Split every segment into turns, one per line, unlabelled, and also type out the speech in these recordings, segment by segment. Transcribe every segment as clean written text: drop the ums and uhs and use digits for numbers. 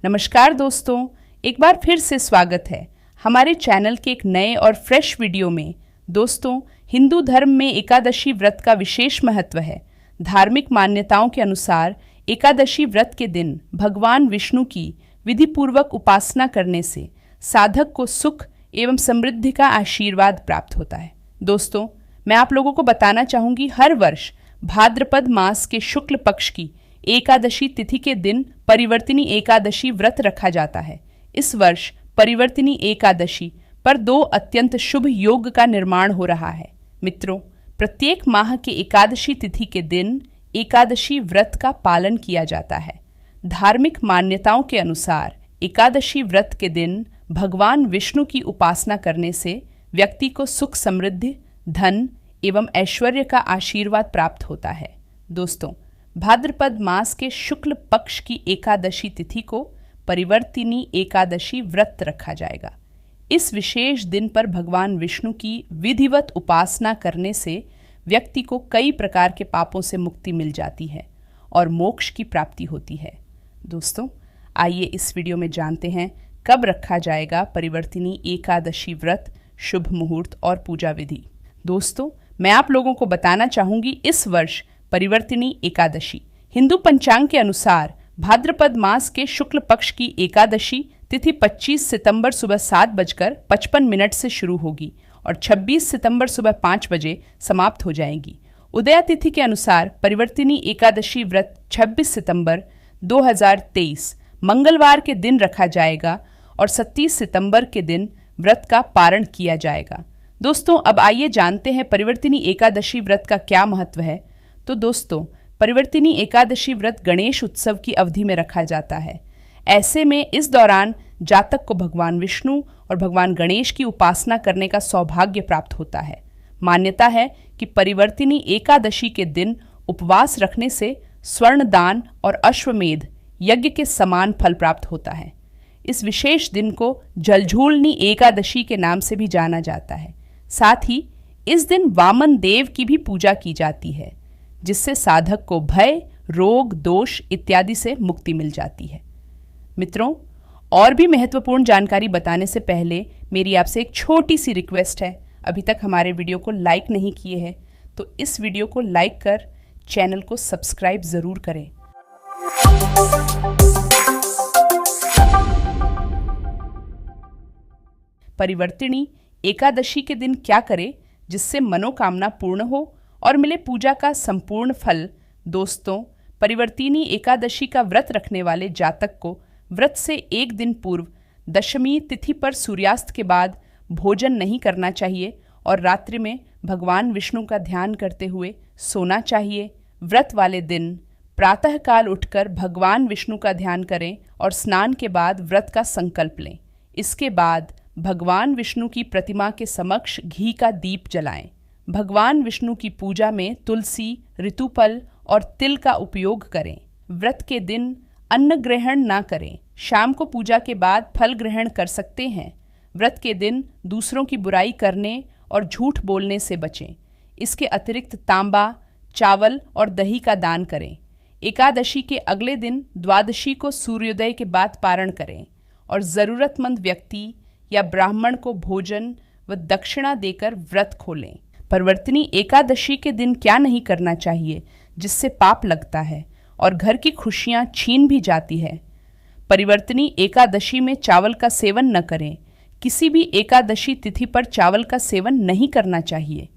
नमस्कार दोस्तों, एक बार फिर से स्वागत है हमारे चैनल के एक नए और फ्रेश वीडियो में। दोस्तों, हिंदू धर्म में एकादशी व्रत का विशेष महत्व है। धार्मिक मान्यताओं के अनुसार एकादशी व्रत के दिन भगवान विष्णु की विधिपूर्वक उपासना करने से साधक को सुख एवं समृद्धि का आशीर्वाद प्राप्त होता है। दोस्तों, मैं आप लोगों को बताना चाहूँगी, हर वर्ष भाद्रपद मास के शुक्ल पक्ष की एकादशी तिथि के दिन परिवर्तिनी एकादशी व्रत रखा जाता है। इस वर्ष परिवर्तिनी एकादशी पर 2 अत्यंत शुभ योग का निर्माण हो रहा है। मित्रों, प्रत्येक माह के एकादशी तिथि के दिन एकादशी व्रत का पालन किया जाता है। धार्मिक मान्यताओं के अनुसार एकादशी व्रत के दिन भगवान विष्णु की उपासना करने से व्यक्ति को सुख समृद्धि, धन एवं ऐश्वर्य का आशीर्वाद प्राप्त होता है। दोस्तों, भाद्रपद मास के शुक्ल पक्ष की एकादशी तिथि को परिवर्तिनी एकादशी व्रत रखा जाएगा। इस विशेष दिन पर भगवान विष्णु की विधिवत उपासना करने से व्यक्ति को कई प्रकार के पापों से मुक्ति मिल जाती है और मोक्ष की प्राप्ति होती है। दोस्तों, आइए इस वीडियो में जानते हैं कब रखा जाएगा परिवर्तिनी एकादशी व्रत, शुभ मुहूर्त और पूजा विधि। दोस्तों, मैं आप लोगों को बताना चाहूँगी, इस वर्ष परिवर्तिनी एकादशी हिंदू पंचांग के अनुसार भाद्रपद मास के शुक्ल पक्ष की एकादशी तिथि 25 सितंबर सुबह 7:55 से शुरू होगी और 26 सितंबर सुबह 5 बजे समाप्त हो जाएगी। उदया तिथि के अनुसार परिवर्तिनी एकादशी व्रत 26 सितंबर 2023 मंगलवार के दिन रखा जाएगा और 27 सितंबर के दिन व्रत का पारण किया जाएगा। दोस्तों, अब आइए जानते हैं परिवर्तिनी एकादशी व्रत का क्या महत्व है। तो दोस्तों, परिवर्तिनी एकादशी व्रत गणेश उत्सव की अवधि में रखा जाता है। ऐसे में इस दौरान जातक को भगवान विष्णु और भगवान गणेश की उपासना करने का सौभाग्य प्राप्त होता है। मान्यता है कि परिवर्तिनी एकादशी के दिन उपवास रखने से स्वर्ण दान और अश्वमेध यज्ञ के समान फल प्राप्त होता है। इस विशेष दिन को जलझूलनी एकादशी के नाम से भी जाना जाता है। साथ ही इस दिन वामन देव की भी पूजा की जाती है, जिससे साधक को भय, रोग, दोष इत्यादि से मुक्ति मिल जाती है। मित्रों, और भी महत्वपूर्ण जानकारी बताने से पहले मेरी आपसे एक छोटी सी रिक्वेस्ट है। अभी तक हमारे वीडियो को लाइक नहीं किए हैं तो इस वीडियो को लाइक कर चैनल को सब्सक्राइब ज़रूर करें। परिवर्तिनी एकादशी के दिन क्या करें जिससे मनोकामना पूर्ण हो और मिले पूजा का संपूर्ण फल। दोस्तों, परिवर्तिनी एकादशी का व्रत रखने वाले जातक को व्रत से एक दिन पूर्व दशमी तिथि पर सूर्यास्त के बाद भोजन नहीं करना चाहिए और रात्रि में भगवान विष्णु का ध्यान करते हुए सोना चाहिए। व्रत वाले दिन प्रातःकाल उठकर भगवान विष्णु का ध्यान करें और स्नान के बाद व्रत का संकल्प लें। इसके बाद भगवान विष्णु की प्रतिमा के समक्ष घी का दीप जलाएं। भगवान विष्णु की पूजा में तुलसी, ऋतुफल और तिल का उपयोग करें। व्रत के दिन अन्न ग्रहण ना करें। शाम को पूजा के बाद फल ग्रहण कर सकते हैं। व्रत के दिन दूसरों की बुराई करने और झूठ बोलने से बचें। इसके अतिरिक्त तांबा, चावल और दही का दान करें। एकादशी के अगले दिन द्वादशी को सूर्योदय के बाद पारण करें और ज़रूरतमंद व्यक्ति या ब्राह्मण को भोजन व दक्षिणा देकर व्रत खोलें। परिवर्तिनी एकादशी के दिन क्या नहीं करना चाहिए जिससे पाप लगता है और घर की खुशियां छीन भी जाती है। परिवर्तिनी एकादशी में चावल का सेवन न करें। किसी भी एकादशी तिथि पर चावल का सेवन नहीं करना चाहिए।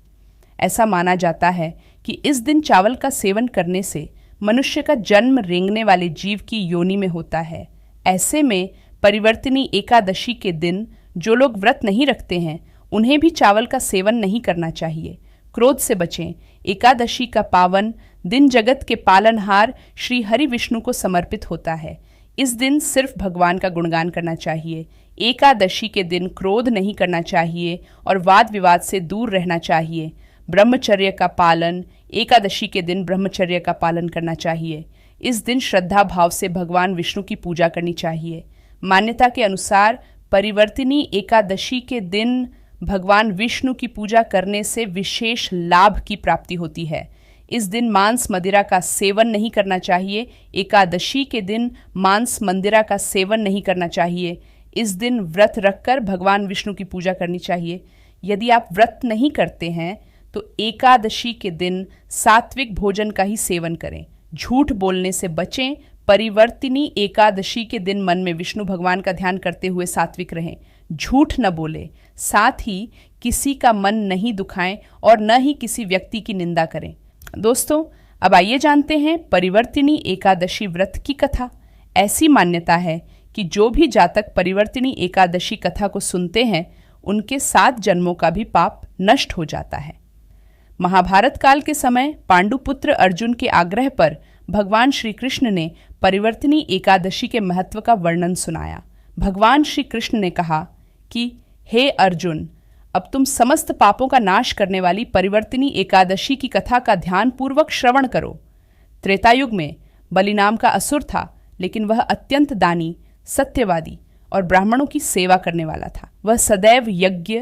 ऐसा माना जाता है कि इस दिन चावल का सेवन करने से मनुष्य का जन्म रेंगने वाले जीव की योनि में होता है। ऐसे में परिवर्तिनी एकादशी के दिन जो लोग व्रत नहीं रखते हैं उन्हें भी चावल का सेवन नहीं करना चाहिए। क्रोध से बचें। एकादशी का पावन दिन जगत के पालनहार श्री हरि विष्णु को समर्पित होता है। इस दिन सिर्फ भगवान का गुणगान करना चाहिए। एकादशी के दिन क्रोध नहीं करना चाहिए और वाद विवाद से दूर रहना चाहिए। ब्रह्मचर्य का पालन, एकादशी के दिन ब्रह्मचर्य का पालन करना चाहिए। इस दिन श्रद्धा भाव से भगवान विष्णु की पूजा करनी चाहिए। मान्यता के अनुसार परिवर्तिनी एकादशी के दिन भगवान विष्णु की पूजा करने से विशेष लाभ की प्राप्ति होती है। इस दिन मांस मदिरा का सेवन नहीं करना चाहिए। एकादशी के दिन मांस मदिरा का सेवन नहीं करना चाहिए। इस दिन व्रत रखकर भगवान विष्णु की पूजा करनी चाहिए। यदि आप व्रत नहीं करते हैं तो एकादशी के दिन सात्विक भोजन का ही सेवन करें। झूठ बोलने से बचें। परिवर्तिनी एकादशी के दिन मन में विष्णु भगवान का ध्यान करते हुए सात्विक रहें। झूठ न बोलें, साथ ही किसी का मन नहीं दुखाएं और न ही किसी व्यक्ति की निंदा करें। दोस्तों, अब आइए जानते हैं परिवर्तिनी एकादशी व्रत की कथा। ऐसी मान्यता है कि जो भी जातक परिवर्तिनी एकादशी कथा को सुनते हैं उनके 7 जन्मों का भी पाप नष्ट हो जाता है। महाभारत काल के समय पांडुपुत्र अर्जुन के आग्रह पर भगवान श्री कृष्ण ने परिवर्तिनी एकादशी के महत्व का वर्णन सुनाया। भगवान श्री कृष्ण ने कहा कि हे अर्जुन, अब तुम समस्त पापों का नाश करने वाली परिवर्तिनी एकादशी की कथा का ध्यान पूर्वक श्रवण करो। त्रेतायुग में बलि नाम का असुर था, लेकिन वह अत्यंत दानी, सत्यवादी और ब्राह्मणों की सेवा करने वाला था। वह सदैव यज्ञ,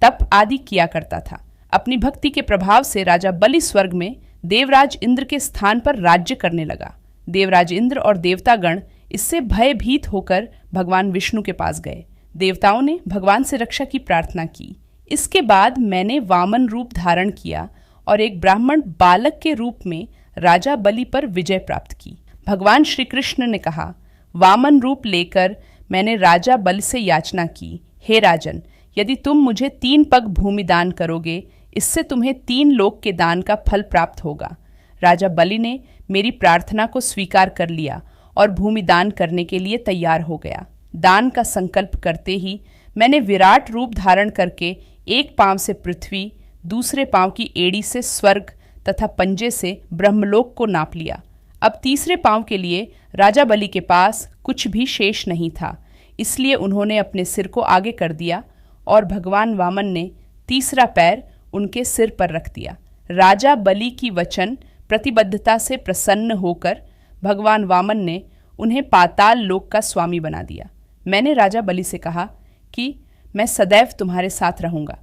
तप आदि किया करता था। अपनी भक्ति के प्रभाव से राजा बलि स्वर्ग में देवराज इंद्र के स्थान पर राज्य करने लगा। देवराज इंद्र और देवतागण इससे भयभीत होकर भगवान विष्णु के पास गए। देवताओं ने भगवान से रक्षा की प्रार्थना की। इसके बाद मैंने वामन रूप धारण किया और एक ब्राह्मण बालक के रूप में राजा बलि पर विजय प्राप्त की। भगवान श्री कृष्ण ने कहा, वामन रूप लेकर मैंने राजा बलि से याचना की, हे राजन, यदि तुम मुझे 3 पग भूमि दान करोगे, इससे तुम्हें 3 लोक के दान का फल प्राप्त होगा। राजा बलि ने मेरी प्रार्थना को स्वीकार कर लिया और भूमि दान करने के लिए तैयार हो गया। दान का संकल्प करते ही मैंने विराट रूप धारण करके एक पांव से पृथ्वी, दूसरे पांव की एड़ी से स्वर्ग तथा पंजे से ब्रह्मलोक को नाप लिया। अब तीसरे पांव के लिए राजा बलि के पास कुछ भी शेष नहीं था, इसलिए उन्होंने अपने सिर को आगे कर दिया और भगवान वामन ने तीसरा पैर उनके सिर पर रख दिया। राजा बलि की वचन प्रतिबद्धता से प्रसन्न होकर भगवान वामन ने उन्हें पाताल लोक का स्वामी बना दिया। मैंने राजा बलि से कहा कि मैं सदैव तुम्हारे साथ रहूंगा।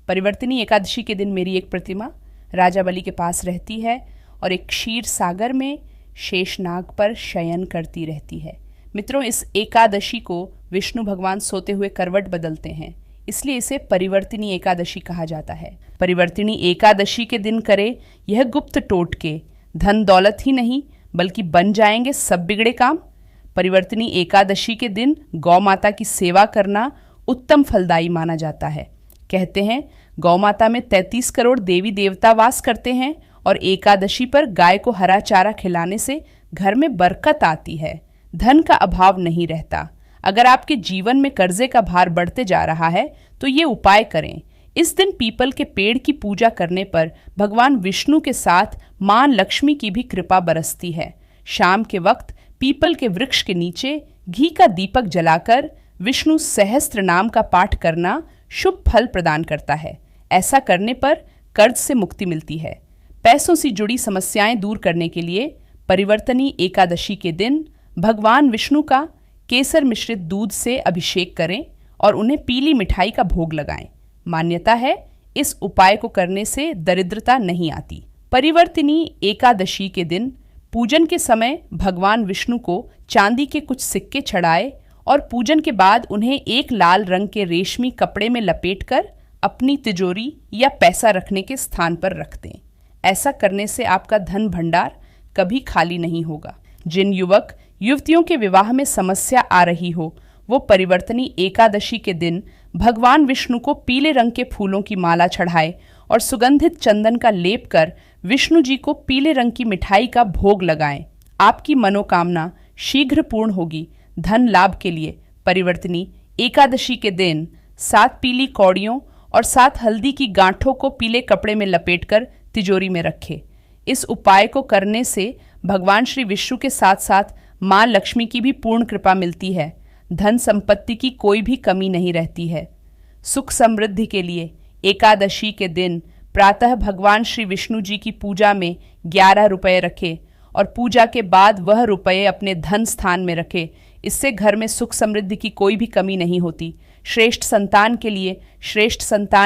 परिवर्तिनी एकादशी के दिन मेरी एक प्रतिमा राजा बलि के पास रहती है और एक क्षीर सागर में शेषनाग पर शयन करती रहती है। मित्रों, इस एकादशी को विष्णु भगवान सोते हुए करवट बदलते हैं, इसलिए इसे परिवर्तिनी एकादशी कहा जाता है। परिवर्तिनी एकादशी के दिन करे यह गुप्त टोटके, धन दौलत ही नहीं बल्कि बन जाएंगे सब बिगड़े काम। परिवर्तिनी एकादशी के दिन गौ माता की सेवा करना उत्तम फलदायी माना जाता है। कहते हैं गौ माता में 33 करोड़ देवी देवता वास करते हैं और एकादशी पर गाय को हरा चारा खिलाने से घर में बरकत आती है, धन का अभाव नहीं रहता। अगर आपके जीवन में कर्जे का भार बढ़ते जा रहा है तो ये उपाय करें। इस दिन पीपल के पेड़ की पूजा करने पर भगवान विष्णु के साथ मां लक्ष्मी की भी कृपा बरसती है। शाम के वक्त पीपल के वृक्ष के नीचे घी का दीपक जलाकर विष्णु सहस्त्र नाम का पाठ करना शुभ फल प्रदान करता है। ऐसा करने पर कर्ज से मुक्ति मिलती है। पैसों से जुड़ी समस्याएं दूर करने के लिए परिवर्तनी एकादशी के दिन भगवान विष्णु का केसर मिश्रित दूध से अभिषेक करें और उन्हें पीली मिठाई का भोग लगाएं। मान्यता है इस उपाय को करने से दरिद्रता नहीं आती। परिवर्तिनी एकादशी के दिन पूजन के समय भगवान विष्णु को चांदी के कुछ सिक्के चढ़ाए और पूजन के बाद उन्हें एक लाल रंग के रेशमी कपड़े में लपेटकर अपनी तिजोरी या पैसा रखने के स्थान पर रख दें। ऐसा करने से आपका धन भंडार कभी खाली नहीं होगा। जिन युवक युवतियों के विवाह में समस्या आ रही हो वो परिवर्तनी एकादशी के दिन भगवान विष्णु को पीले रंग के फूलों की माला चढ़ाए और सुगंधित चंदन का लेप कर विष्णु जी को पीले रंग की मिठाई का भोग लगाएं। आपकी मनोकामना शीघ्र पूर्ण होगी। धन लाभ के लिए परिवर्तनी एकादशी के दिन 7 पीली कौड़ियों और 7 हल्दी की गांठों को पीले कपड़े में लपेटकर तिजोरी में रखें। इस उपाय को करने से भगवान श्री विष्णु के साथ साथ मां लक्ष्मी की भी पूर्ण कृपा मिलती है। धन संपत्ति की कोई भी कमी नहीं रहती है। सुख समृद्धि के लिए एकादशी के दिन प्रातः भगवान श्री विष्णु जी की पूजा में 11 रुपये रखें और पूजा के बाद वह रुपये अपने धन स्थान में रखें। इससे घर में सुख समृद्धि की कोई भी कमी नहीं होती। श्रेष्ठ संतान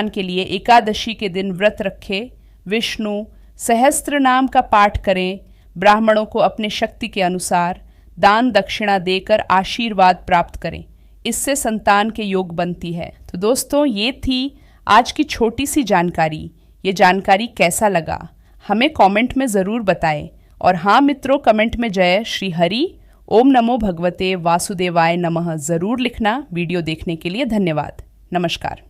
के लिए एकादशी के दिन व्रत रखें। विष्णु, सहस्त्र नाम का पाठ करें, ब्राह्मणों को अपने शक्ति के अनुसार दान दक्षिणा देकर आशीर्वाद प्राप्त करें, इससे संतान के योग बनती है। तो दोस्तों, ये थी आज की छोटी सी जानकारी। ये जानकारी कैसा लगा हमें कमेंट में ज़रूर बताएं। और हाँ मित्रों, कमेंट में जय श्री हरि, ओम नमो भगवते वासुदेवाय नमः ज़रूर लिखना। वीडियो देखने के लिए धन्यवाद। नमस्कार।